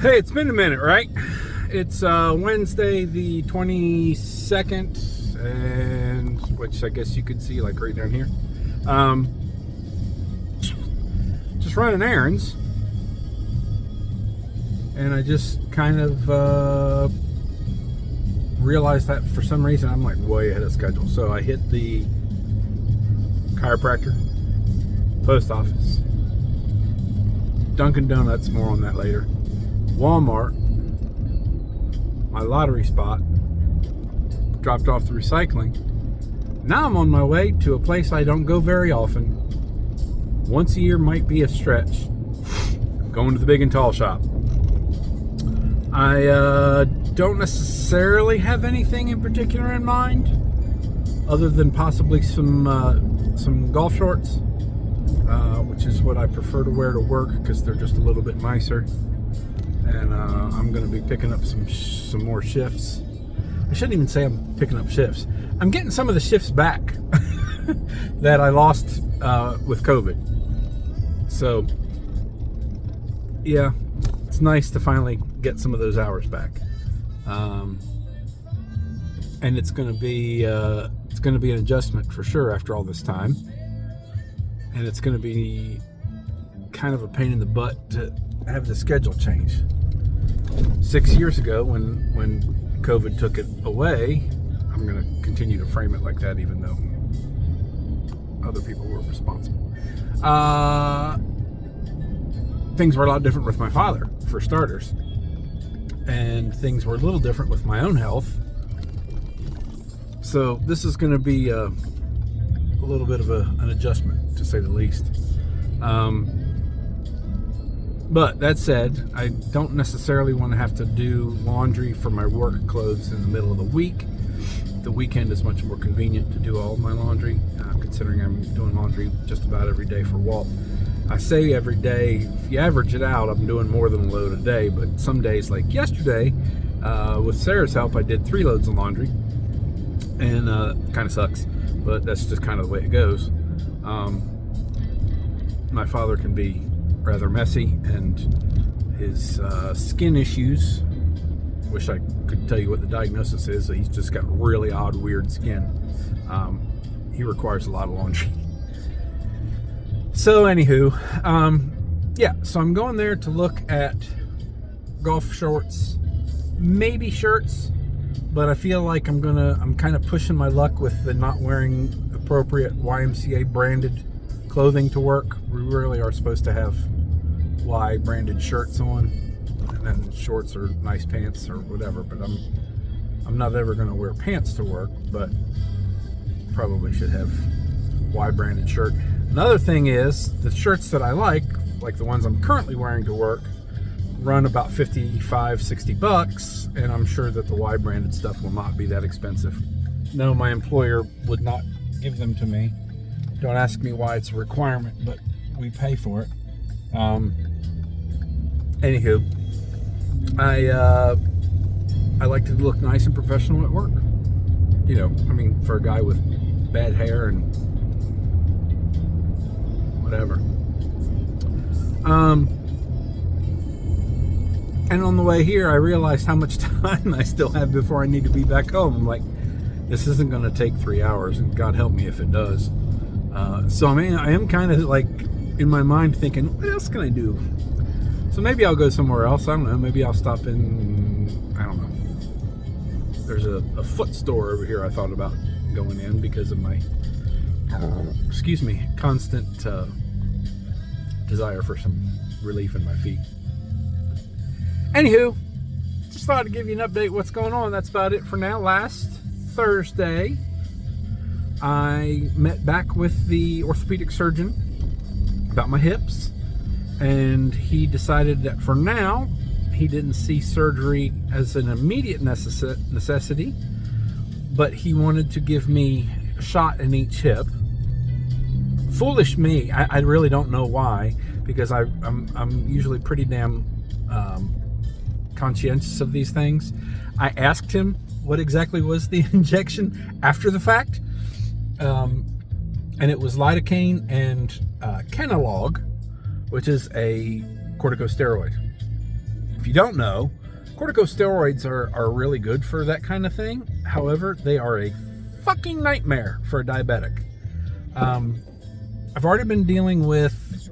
Hey, it's been a minute, right? It's Wednesday the 22nd, and which I guess you could see like right down here. Just running errands, and I just kind of realized that for some reason I'm like way ahead of schedule. So I hit the chiropractor, post office, Dunkin' Donuts, more on that later, Walmart, my lottery spot, dropped off the recycling. Now I'm on my way to a place I don't go very often. Once a year might be a stretch. I'm going to the Big and Tall shop. I don't necessarily have anything in particular in mind, other than possibly some golf shorts, which is what I prefer to wear to work because they're just a little bit nicer. And I'm going to be picking up some more shifts. I shouldn't even say I'm picking up shifts. I'm getting some of the shifts back that I lost with COVID. So, yeah, it's nice to finally get some of those hours back. And it's going to be an adjustment for sure after all this time. And it's going to be kind of a pain in the butt to have the schedule change. 6 years ago, when COVID took it away, I'm going to continue to frame it like that, even though other people were responsible. Things were a lot different with my father, for starters, and things were a little different with my own health. So this is going to be a little bit of an adjustment, to say the least. But that said, I don't necessarily want to have to do laundry for my work clothes in the middle of the week. The weekend is much more convenient to do all of my laundry, considering I'm doing laundry just about every day for Walt. I say every day, if you average it out, I'm doing more than a load a day, but some days, like yesterday, with Sarah's help, I did 3 loads of laundry, and it kind of sucks, but that's just kind of the way it goes. My father can be rather messy, and his skin issues, wish I could tell you what the diagnosis is. He's just got really odd, weird skin. He requires a lot of laundry. So anywho, yeah, so I'm going there to look at golf shorts, maybe shirts, but I feel like I'm kind of pushing my luck with the not wearing appropriate YMCA branded clothing to work. We really are supposed to have Y branded shirts on, and then shorts or nice pants or whatever, but I'm not ever going to wear pants to work, but probably should have Y branded shirt. Another thing is, the shirts that I like the ones I'm currently wearing to work, run about $55-$60, and I'm sure that the Y branded stuff will not be that expensive. No, my employer would not give them to me. Don't ask me why it's a requirement, but we pay for it. Anywho, I like to look nice and professional at work. You know, I mean, for a guy with bad hair and whatever. And on the way here, I realized how much time I still have before I need to be back home. I'm like, this isn't going to take 3 hours, and God help me if it does. So I am kind of like in my mind thinking, what else can I do? So maybe I'll go somewhere else. I don't know. Maybe I'll stop in, I don't know. There's a foot store over here I thought about going in because of my, constant desire for some relief in my feet. Anywho, just thought I'd give you an update what's going on. That's about it for now. Last Thursday, I met back with the orthopedic surgeon about my hips, and he decided that for now he didn't see surgery as an immediate necessity, but he wanted to give me a shot in each hip. Foolish me, I really don't know why, because I'm usually pretty damn conscientious of these things. I asked him what exactly was the injection after the fact, and it was lidocaine and Kenalog, which is a corticosteroid. if you don't know, corticosteroids are really good for that kind of thing. However, they are a fucking nightmare for a diabetic. I've already been dealing with...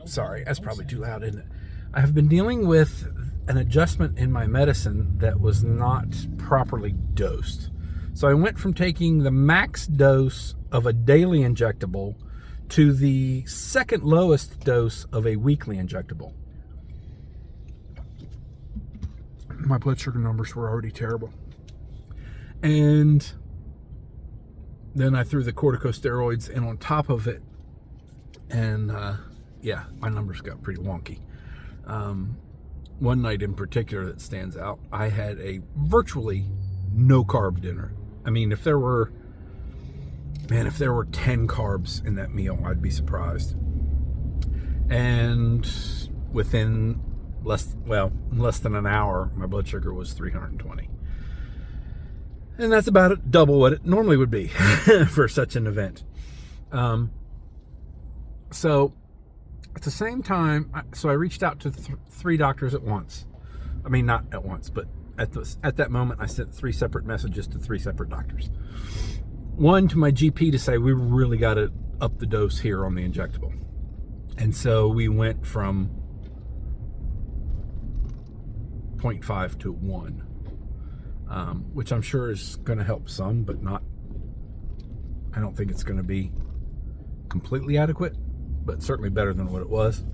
Sorry, that's probably too loud, isn't it? I have been dealing with an adjustment in my medicine that was not properly dosed. So I went from taking the max dose of a daily injectable to the second lowest dose of a weekly injectable. My blood sugar numbers were already terrible. And then I threw the corticosteroids in on top of it. And yeah, my numbers got pretty wonky. One night in particular that stands out, I had a virtually no carb dinner. I mean, if there were 10 carbs in that meal, I'd be surprised. And within less than an hour, my blood sugar was 320. And that's about double what it normally would be for such an event. So at the same time, I reached out to three doctors at once. I mean, not at once, but at that moment, I sent 3 separate messages to 3 separate doctors. One to my GP to say, we really got to up the dose here on the injectable. And so we went from 0.5 to 1, which I'm sure is going to help some, but not, I don't think it's going to be completely adequate, but certainly better than what it was.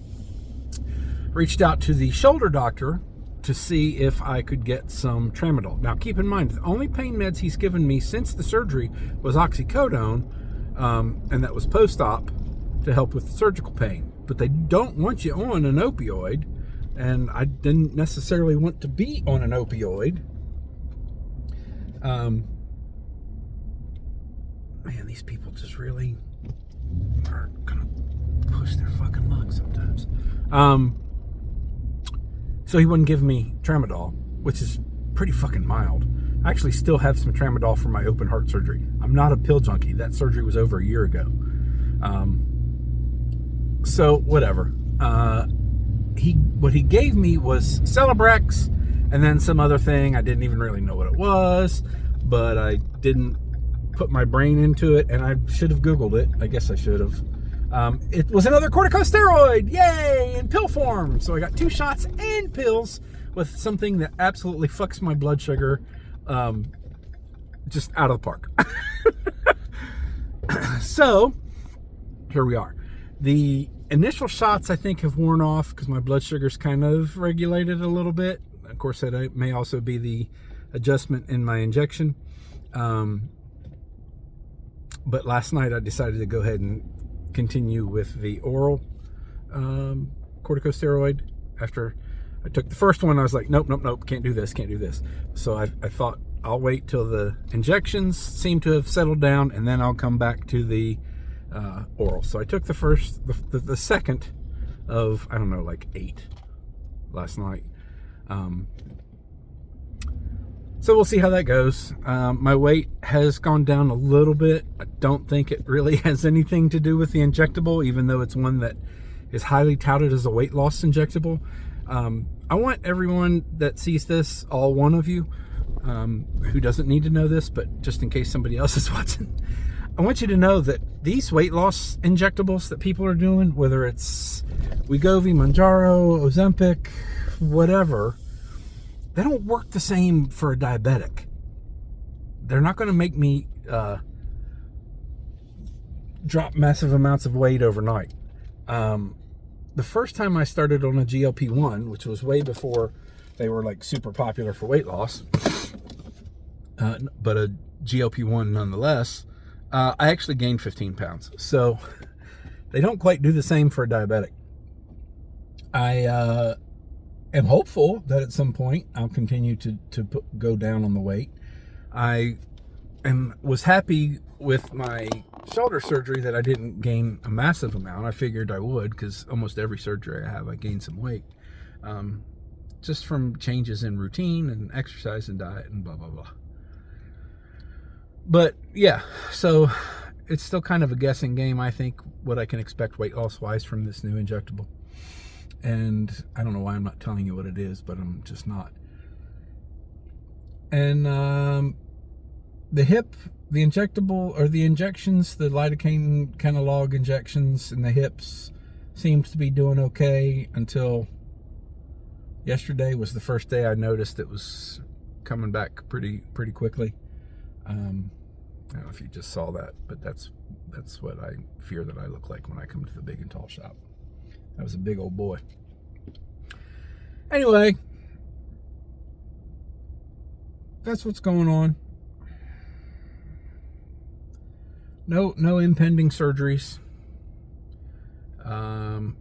Reached out to the shoulder doctor to see if I could get some tramadol. Now, keep in mind, the only pain meds he's given me since the surgery was oxycodone, and that was post-op to help with surgical pain. But they don't want you on an opioid, and I didn't necessarily want to be on an opioid. Man, these people just really are gonna push their fucking luck sometimes. So he wouldn't give me tramadol, which is pretty fucking mild. I actually still have some tramadol from my open heart surgery. I'm not a pill junkie. That surgery was over a year ago. So whatever. What he gave me was Celebrex and then some other thing. I didn't even really know what it was, but I didn't put my brain into it, and I should have Googled it. I guess I should have. It was another corticosteroid, yay, in pill form. So I got 2 shots and pills with something that absolutely fucks my blood sugar just out of the park. So here we are. The initial shots, I think, have worn off because my blood sugar's kind of regulated a little bit. Of course, that may also be the adjustment in my injection. But last night I decided to go ahead and continue with the oral corticosteroid. After I took the first one, I was like, nope, can't do this. So I thought I'll wait till the injections seem to have settled down, and then I'll come back to the oral. So I took the second of, I don't know, like 8 last night. So we'll see how that goes. My weight has gone down a little bit. I don't think it really has anything to do with the injectable, even though it's one that is highly touted as a weight loss injectable. I want everyone that sees this, all one of you, who doesn't need to know this, but just in case somebody else is watching, I want you to know that these weight loss injectables that people are doing, whether it's Wegovy, Mounjaro, Ozempic, whatever, they don't work the same for a diabetic. They're not going to make me drop massive amounts of weight overnight. The first time I started on a GLP-1, which was way before they were like super popular for weight loss, but a GLP-1 nonetheless, I actually gained 15 pounds. So they don't quite do the same for a diabetic. I am hopeful that at some point I'll continue to go down on the weight. I was happy with my shoulder surgery that I didn't gain a massive amount. I figured I would, because almost every surgery I have, I gain some weight. Just from changes in routine and exercise and diet and blah, blah, blah. But yeah, so it's still kind of a guessing game, I think, what I can expect weight loss wise from this new injectable. And I don't know why I'm not telling you what it is, but I'm just not. And the hip, the injectable, or the injections, the lidocaine kind of log injections in the hips seems to be doing okay until yesterday was the first day I noticed it was coming back pretty quickly. I don't know if you just saw that, but that's what I fear that I look like when I come to the Big and Tall shop. I was a big old boy. Anyway, that's what's going on. No impending surgeries. Am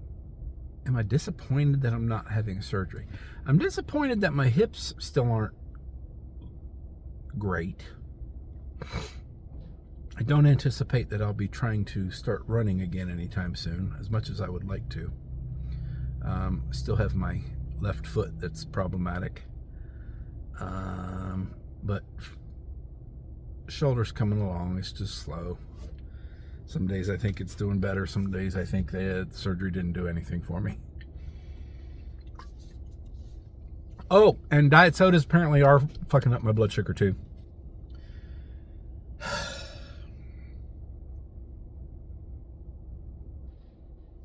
I disappointed that I'm not having surgery? I'm disappointed that my hips still aren't great. I don't anticipate that I'll be trying to start running again anytime soon, as much as I would like to. I still have my left foot that's problematic. But shoulder's coming along. It's just slow. Some days I think it's doing better. Some days I think the surgery didn't do anything for me. Oh, and diet sodas apparently are fucking up my blood sugar too.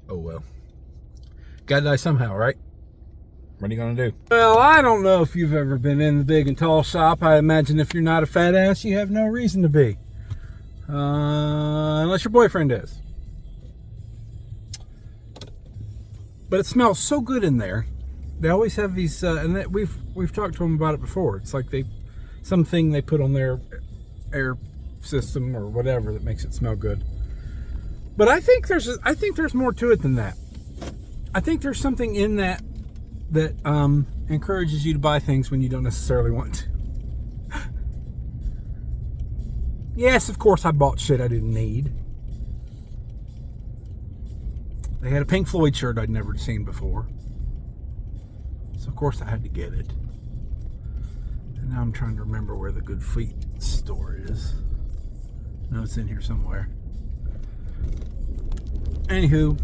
Oh well. Gotta die somehow, right? What are you gonna do? Well, I don't know if you've ever been in the Big and Tall shop. I imagine if you're not a fat ass, you have no reason to be. Unless your boyfriend is. But it smells so good in there. They always have these, and we've talked to them about it before. It's like something they put on their air system or whatever that makes it smell good. But I think there's more to it than that. I think there's something in that encourages you to buy things when you don't necessarily want to. Yes, of course I bought shit I didn't need. They had a Pink Floyd shirt I'd never seen before. So of course I had to get it. And now I'm trying to remember where the Good Feet store is. No, it's in here somewhere. Anywho,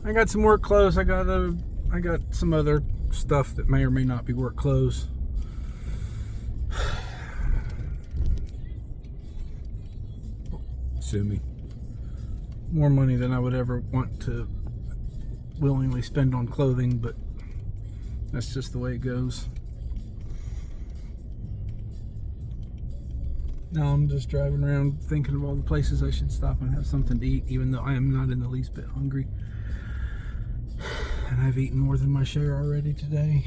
I got some work clothes. I got some other stuff that may or may not be work clothes. Sue me. More money than I would ever want to willingly spend on clothing, but that's just the way it goes. Now I'm just driving around thinking of all the places I should stop and have something to eat, even though I am not in the least bit hungry. And I've eaten more than my share already today.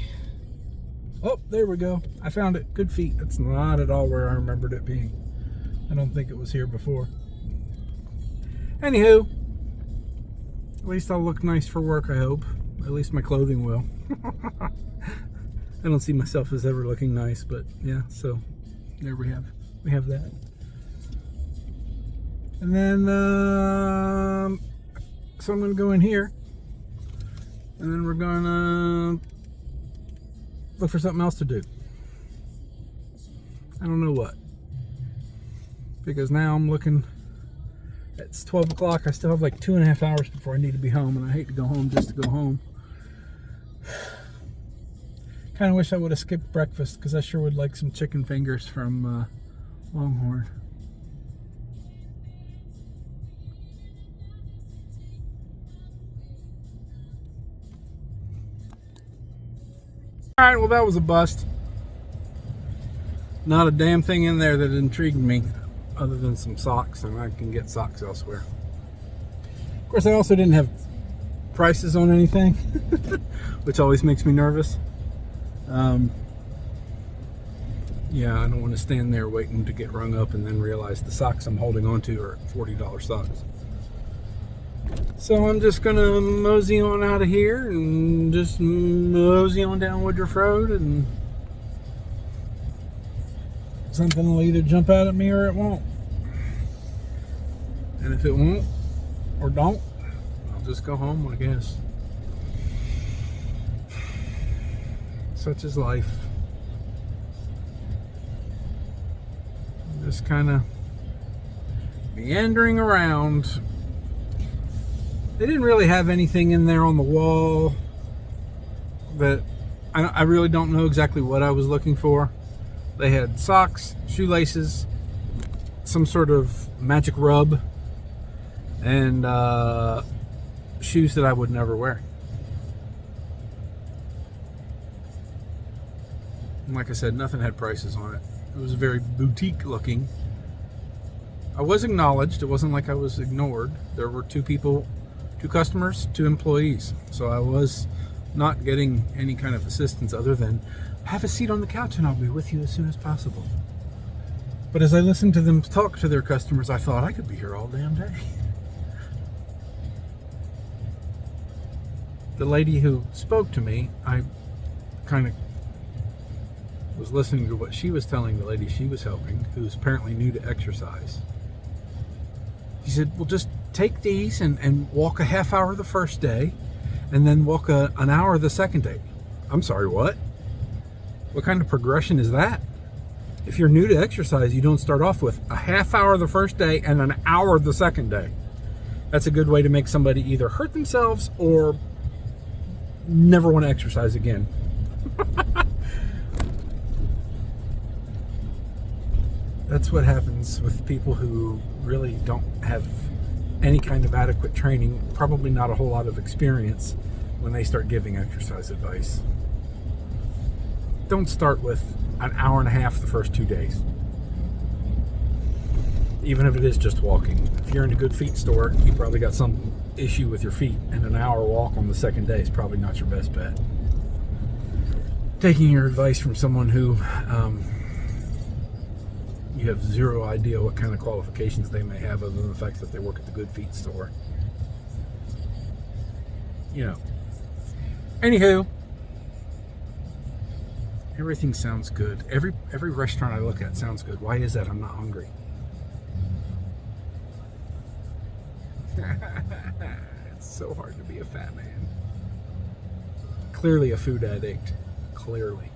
Oh, there we go. I found it. Good Feet. That's not at all where I remembered it being. I don't think it was here before. Anywho, at least I'll look nice for work, I hope. At least my clothing will. I don't see myself as ever looking nice, but yeah, so there we have that. And then, so I'm going to go in here, and then we're going to look for something else to do. I don't know what. Because now I'm looking, it's 12 o'clock, I still have like 2.5 hours before I need to be home, and I hate to go home just to go home. Kind of wish I would have skipped breakfast, because I sure would like some chicken fingers from Longhorn. Alright, well that was a bust. Not a damn thing in there that intrigued me, other than some socks, and I can get socks elsewhere. Of course, I also didn't have prices on anything, which always makes me nervous. Yeah, I don't want to stand there waiting to get rung up and then realize the socks I'm holding on to are $40 socks. So I'm just going to mosey on out of here and just mosey on down Woodruff Road, and something will either jump out at me or it won't. And if it won't or don't, I'll just go home, I guess. Such is life. Just kind of meandering around. They didn't really have anything in there on the wall that I really don't know exactly what I was looking for. They had socks, shoelaces, some sort of magic rub, and shoes that I would never wear. And like I said, nothing had prices on it. It was very boutique looking. I was acknowledged. It wasn't like I was ignored. There were two customers, two employees. So I was not getting any kind of assistance other than have a seat on the couch and I'll be with you as soon as possible. But as I listened to them talk to their customers, I thought I could be here all damn day. The lady who spoke to me, I kind of was listening to what she was telling the lady she was helping, who's apparently new to exercise. She said, well, just take these and walk a half hour the first day and then walk an hour the second day. I'm sorry, what? What kind of progression is that? If you're new to exercise, you don't start off with a half hour the first day and an hour the second day. That's a good way to make somebody either hurt themselves or never want to exercise again. That's what happens with people who really don't have any kind of adequate training, probably not a whole lot of experience when they start giving exercise advice. Don't start with an hour and a half the first 2 days. Even if it is just walking. If you're in a good feet store, you probably got some issue with your feet, and an hour walk on the second day is probably not your best bet. Taking your advice from someone who you have zero idea what kind of qualifications they may have other than the fact that they work at the good feet store. You know. Anywho, everything sounds good. Every restaurant I look at sounds good. Why is that? I'm not hungry. It's so hard to be a fat man. Clearly a food addict. Clearly.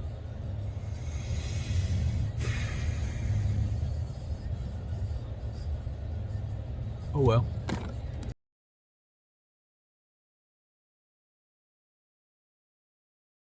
Oh well.